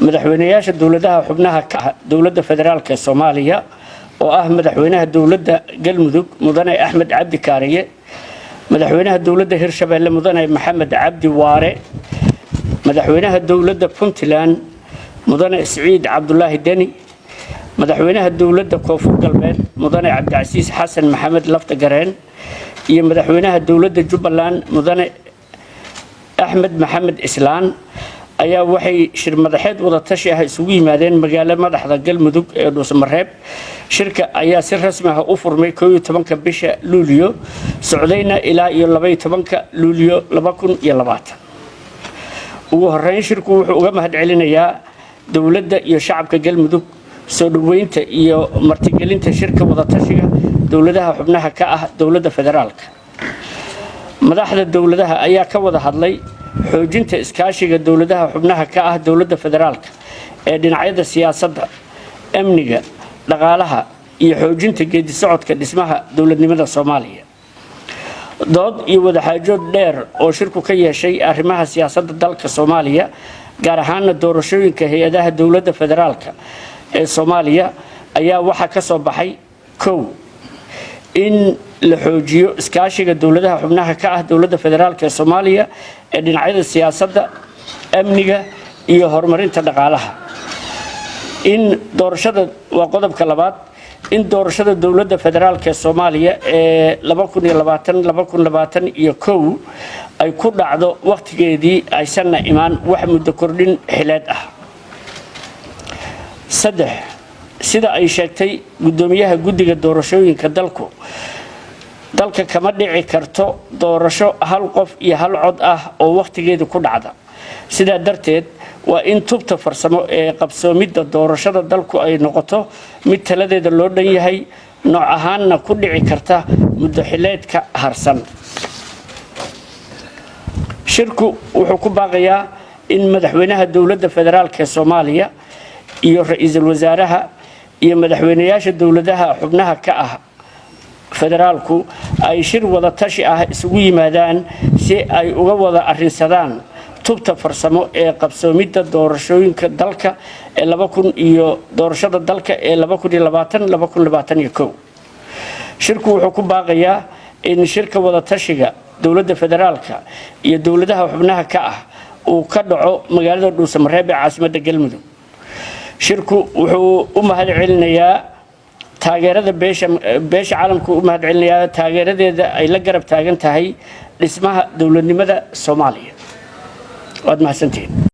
madaxweynayaasha dawladaha xubnaha ka ah dawladda federaalka Soomaaliya oo ah madaxweynaha dawladda Galmudug Mudane Axmed Cabdi Kaariye, madaxweynaha dawladda Hirshabeelle Mudane Maxamed Cabdi Waare, madaxweynaha dawladda Puntland Mudane Saciid Cabdullaahi Deni, madaxweynaha dawladda Koonfur Galbeed Mudane Cabdicasiis Xasan Maxamed Laftagareen iyo madaxweynaha dawladda Jubbaland Mudane Axmed Maxamed Islaan ayaa waxay shir madaxeed wada tashi ah isugu yimaadeen magaalada madaxda Galmudug ee Dhuusamareeb. Shirka ayaa si rasmi ah u furmay 11 bisha Luulyo socdayna ilaa 12 Luulyo 2020. ugu horeyn shirku wuxuu uga mahadcelinayaa dawladda iyo shacabka Galmudug soo dhaweynta iyo martigelinta shirka wada tashiga dawladaha xubnaha ka ah dawladda federaalka. madaxda dawladaha ayaa ka wada hadlay xoojinta iskaashiga dawladaha xubnaha ka ah dawladda federaalka ee dhinacyada siyaasadda, amniga, dhaqaalaha iyo xoojinta geedi socodka dhismaha dawladnimada Soomaaliya. dood iyo wada xaajood dheer oo shirku ka yeeshay arrimaha siyaasadda dalka Soomaaliya gaar ahaan doorashooyinka hay'adaha dawladda federaalka ee Soomaaliya ayaa waxa ka soo baxay in la xoojiyo iskaashiga dawladaha xubnaha ka ah dawladda federaalka ee Soomaaliya ee dhinacyada siyaasadda, amniga iyo horumarinta dhaqaalaha. in doorashada waa qodobka labaad in doorashada dawladda federaalka ee Soomaaliya ee 2020-2021 ay ku dhacdo waqtigeedii aysan imaan wax muddo kordhin xileed ah. 3 sida ay sheegtay gudoomiyaha guddiga doorashooyinka dalka kama dhici karto doorasho hal qof iyo hal cod ah oo waqtigeedu ku dhacda. sidaa darteed waa in tubta farsamo ee qabsoomidda doorashada dalku ay noqoto mid taladeeda loo dhan yahay, nooc ahaanna ku dhici karta muddo xileedka harsan. shirku wuxuu ku baaqayaa in madaxweynaha dawladda federaalka ee Soomaaliya iyo ra'iisul wasaaraha iyo madaxweynayaasha dawladaha xubnaha ka ah federaalku ay shir wada tashi ah isugu yimaadaan si ay uga wada arrinsadaan tubta farsamo ee qabsoomidda doorashooyinka dalka ee doorashada dalka ee 2020-2021. shirku wuxuu ku baaqayaa in shirka wada tashiga dawladda federaalka iyo dawladaha xubnaha ka ah uu ka dhaco magaalada Dhuusamareeb ee caasimadda Galmudug. shirku wuxuu u mahadcelinayaa taageerada beesha caalamku u mahadcelinayaa taageeradeeda ay la garab taagan tahay dhismaha dawladnimada Soomaaliya. waad mahadsantihiin.